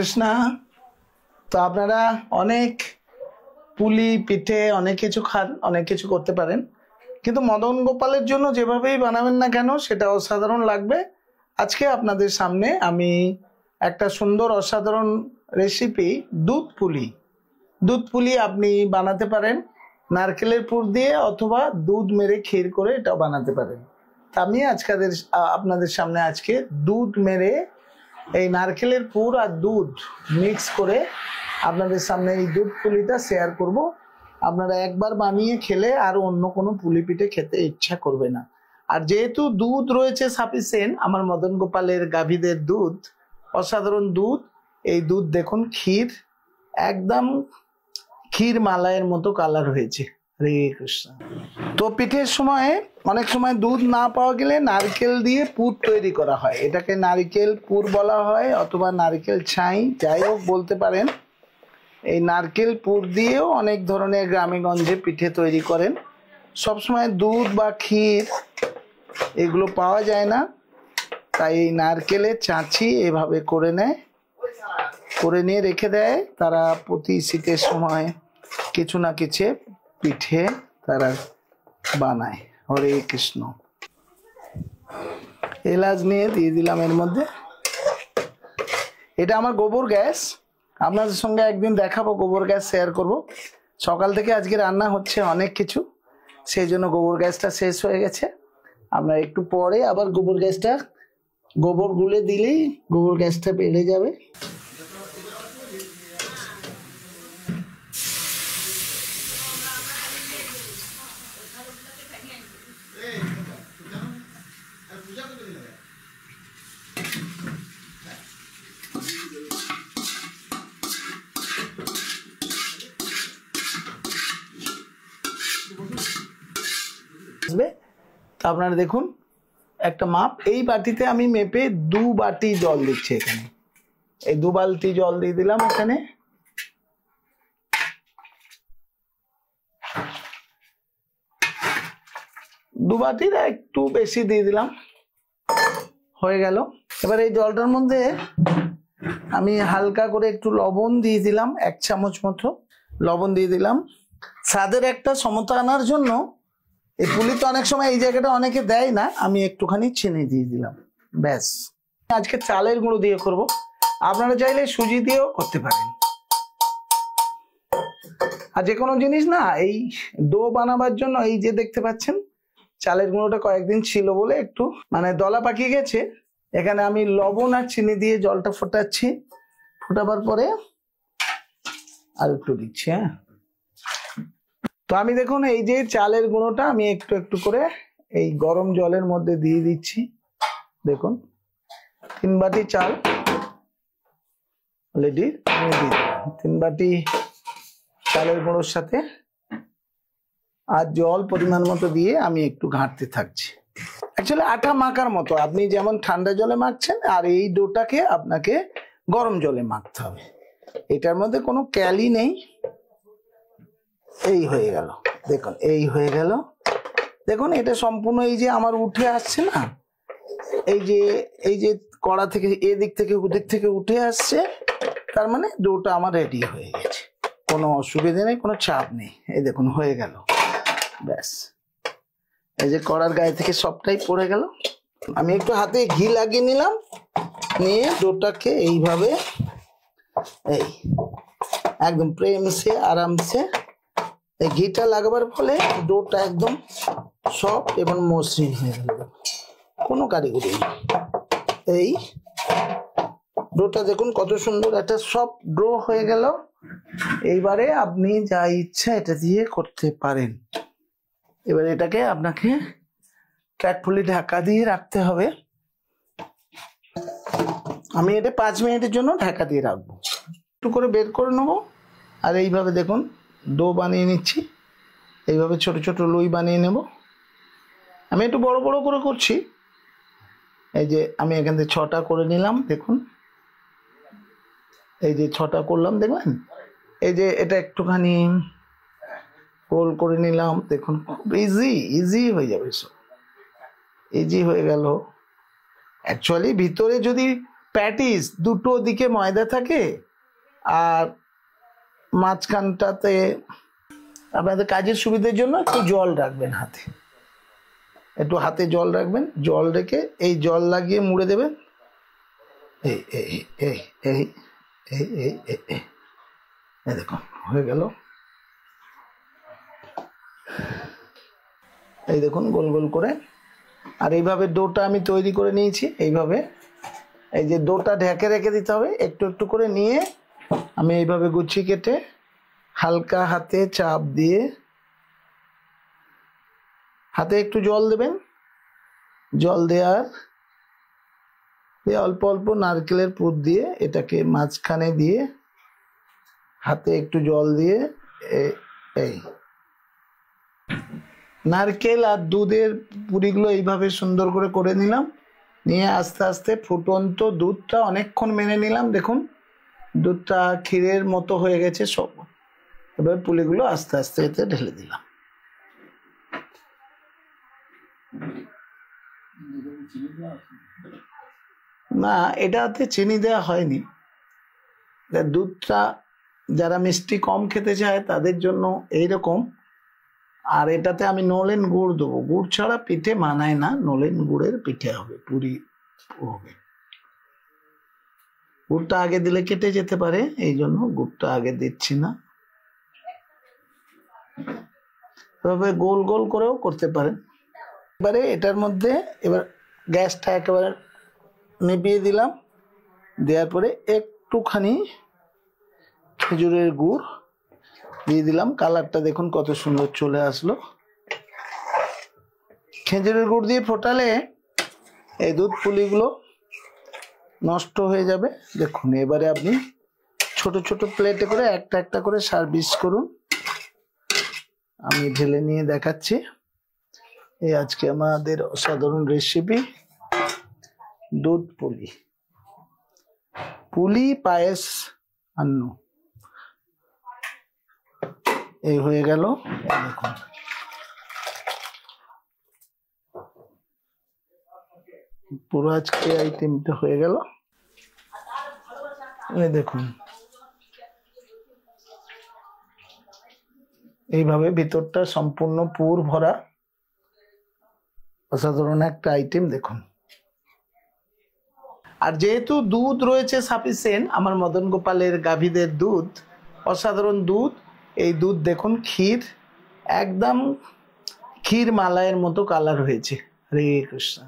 কৃষ্ণা। তো আপনারা অনেক পুলি পিঠে অনেক কিছু খান, অনেক কিছু করতে পারেন, কিন্তু মদন গোপালের জন্য যেভাবেই বানাবেন না কেন সেটা অসাধারণ লাগবে। আজকে আপনাদের সামনে আমি একটা সুন্দর অসাধারণ রেসিপি দুধ পুলি আপনি বানাতে পারেন নারকেলের পুর দিয়ে, অথবা দুধ মেরে ক্ষীর করে এটাও বানাতে পারেন। আমি আপনাদের সামনে আজকে দুধ মেরে এই নারকেলের পুর আর দুধ মিক্স করে আপনাদের সামনে এই দুধ পুলিটা শেয়ার করব। আপনারা একবার বানিয়ে খেলে আর অন্য কোনো পুলি পিঠে খেতে ইচ্ছা করবে না। আর যেহেতু দুধ রয়েছে সাফিসিয়েন্ট, আমার মদন গোপালের গাভীদের দুধ, অসাধারণ দুধ। এই দুধ দেখুন ক্ষীর, একদম ক্ষীর মালাইয়ের মতো কালার হয়েছে। হরে কৃষ্ণ। তো পিঠের সময় অনেক সময় দুধ না পাওয়া গেলে নারকেল দিয়ে পুর তৈরি করা হয়, এটাকে নারকেল পুর বলা হয়, অথবা নারকেল ছাই, যাই হোক বলতে পারেন। এই নারকেল পুর দিয়েও অনেক ধরনের গ্রামে গঞ্জে পিঠে তৈরি করেন। সবসময় দুধ বা ক্ষীর এগুলো পাওয়া যায় না, তাই এই নারকেলের চাঁচি এভাবে করে নিয়ে রেখে দেয় তারা। প্রতি শীতের সময় কিছু না কিছু পিঠে তারা বানায়। হরে কৃষ্ণ। এলাচ নিয়ে দিয়ে দিলাম এর মধ্যে। এটা আমার গোবর গ্যাস, আপনাদের সঙ্গে একদিন দেখাবো, গোবর গ্যাস শেয়ার করব। সকাল থেকে আজকে রান্না হচ্ছে অনেক কিছু, সেই জন্য গোবর গ্যাসটা শেষ হয়ে গেছে। আপনার একটু পরে আবার গোবর গুলে দিলেই গোবর গ্যাসটা বেড়ে যাবে। তো আপনারা দেখুন একটা মাপ, এই বাটিতে আমি মেপে 2 বাটি জল দিচ্ছি। এখানে এই 2 বালতি জল দিয়ে দিলাম। এখানে দু বাটির একটু বেশি দিয়ে দিলাম, হয়ে গেল। এবার এই জলটার মধ্যে আমি হালকা করে একটু লবণ দিয়ে দিলাম, 1 চামচ মতো লবণ দিয়ে দিলাম। স্বাদের একটা সমতা আনার জন্য, এই পুলি তো অনেক সময় এই জায়গাটা অনেকে দেয় না, আমি একটুখানি চিনি দিয়ে দিলাম, ব্যাস। আজকে চালের গুঁড়ো দিয়ে করব, আপনারা চাইলে সুজি দিয়েও করতে পারেন। আর যে কোনো জিনিস না, এই ডো বানাবার জন্য এই যে দেখতে পাচ্ছেন চালের গুঁড়োটা কয়েকদিন ছিল বলে একটু দলা পাকিয়ে গেছে। এখানে আমি লবণ আর চিনি দিয়ে জলটা ফোটাচ্ছি, ফোটাবার পরে আর একটু দিচ্ছি। হ্যাঁ, তো আমি দেখুন এই যে চালের গুঁড়োটা আমি একটু একটু করে এই গরম জলের মধ্যে দিয়ে দিচ্ছি। দেখুন 3 বাটি চাল অলরেডি 3 বাটি চালের গুঁড়োর সাথে আর জল পরিমাণ মতো দিয়ে আমি একটু ঘাঁটতে থাকছি। অ্যাকচুয়ালি আটা মাখার মতো, আপনি যেমন ঠান্ডা জলে মাখছেন, আর এই ডোটাকে আপনাকে গরম জলে মাখতে হবে। এটার মধ্যে কোনো ক্যালি নেই। এই হয়ে গেল, দেখুন এই হয়ে গেল। দেখুন এটা সম্পূর্ণ এই যে আমার উঠে আসছে না, এই যে কড়া থেকে এদিক থেকে ওদিক থেকে উঠে আসছে, তার মানে ডোটা আমার রেডি হয়ে গেছে। কোনো অসুবিধা নেই, কোনো চাপ নেই। এই দেখুন হয়ে গেল, ব্যাস। এই যে কড়ার গায়ে থেকে সবটাই পড়ে গেল। আমি একটু হাতে ঘি লাগিয়ে নিলাম, নিয়ে ডোটাকে এইভাবে এই একদম প্রেম সে আরাম সে, এই ঘিটা লাগাবার ফলে ডোটা একদম সফট এবং মসৃণ হয়ে গেল। কোনো কারিগরি নেই। এই ডোটা দেখুন কত সুন্দর একটা সফট ডো হয়ে গেল। এইবারে আপনি যা ইচ্ছা এটা দিয়ে করতে পারেন। এবার এটাকে আপনাকে কাঠপুলি ঢাকা দিয়ে রাখতে হবে। আমি এটা 5 মিনিটের জন্য ঢাকা দিয়ে রাখবো, একটু করে বের করে নেবো। আর এইভাবে দেখুন ডো বানিয়ে নিচ্ছি, এইভাবে ছোট ছোট লুই বানিয়ে নেব। আমি একটু বড় বড় করে করছি। এই যে আমি এখান থেকে 6টা করে নিলাম, দেখুন এই যে 6টা করলাম, দেখলেন? এই যে এটা একটুখানি রোল করে নিলাম, দেখুন খুব ইজি হয়ে যাবে, সব ইজি হয়ে গেল। অ্যাকচুয়ালি ভিতরে যদি প্যাটিস দুটো দিকে ময়দা থাকে, আর মাঝখানটাতে আপনাদের কাজের সুবিধার জন্য একটু জল রাখবেন হাতে, একটু হাতে জল রাখবেন, জল রেখে এই জল লাগিয়ে মুড়ে দেবেন। এই এই এই এই এই এই এই এই দেখুন হয়ে গেল। এই দেখুন গোল গোল করে। আর এইভাবে ডোটা আমি তৈরি করে নিয়েছি। এইভাবে এই যে ডোটা ঢেকে রেখে দিতে হবে, একটু একটু করে নিয়ে আমি এইভাবে গুছিয়ে কেটে হালকা হাতে চাপ দিয়ে, হাতে একটু জল দেবেন, জল দেওয়ার অল্প অল্প নারকেলের পুর দিয়ে এটাকে মাঝখানে দিয়ে হাতে একটু জল দিয়ে এই নারকেল আর দুধের পুরিগুলো এইভাবে সুন্দর করে করে নিলাম। নিয়ে আস্তে আস্তে ফুটন্ত দুধটা অনেকক্ষণ মেনে নিলাম। দেখুন দুধটা ক্ষীরের মতো হয়ে গেছে সব। এবার পুলিগুলো আস্তে আস্তে এতে ঢেলে দিলাম। না, এটাতে চিনি দেওয়া হয়নি। দুধটা যারা মিষ্টি কম খেতে চায় তাদের জন্য এইরকম। আর এটাতে আমি নলেন গুড় দেবো, গুড় ছাড়া পিঠে মানায় না, নলেন গুড়ের পিঠে হবে, পুরি হবে। গুড়টা আগে দিলে কেটে যেতে পারে, এই জন্য গুড়টা আগে দিচ্ছি না। তবে গোল গোল করেও করতে পারেন। এবারে এটার মধ্যে এবার গ্যাসটা একেবারে নিভিয়ে দিলাম। দেওয়ার পরে একটুখানি খেজুরের গুড় দিয়ে দিলাম। কালারটা দেখুন কত সুন্দর চলে আসলো। খেজুরের গুড় দিয়ে ফোটালে এই দুধ পুলিগুলো নষ্ট হয়ে যাবে। দেখুন এবারে আপনি ছোট ছোট প্লেটে করে একটা একটা করে সার্ভিস করুন। আমি ঢেলে নিয়ে দেখাচ্ছি। এই আজকে আমাদের অসাধারণ রেসিপি দুধ পুলি, পুলি পায়েস আন্ন। এই হয়ে গেল। দেখুন পুরো আজকে আইটেমটা হয়ে গেল। এই দেখুন এইভাবে ভিতরটা সম্পূর্ণ পুর ভরা অসাধারণ একটা আইটেম। দেখুন আর যেহেতু দুধ রয়েছে সাফিসিয়েন্ট, আমার মদন গোপালের গাভীদের দুধ অসাধারণ দুধ। এই দুধ দেখুন ক্ষীর, একদম ক্ষীর মালাইয়ের মতো কালার হয়েছে। হরে কৃষ্ণ।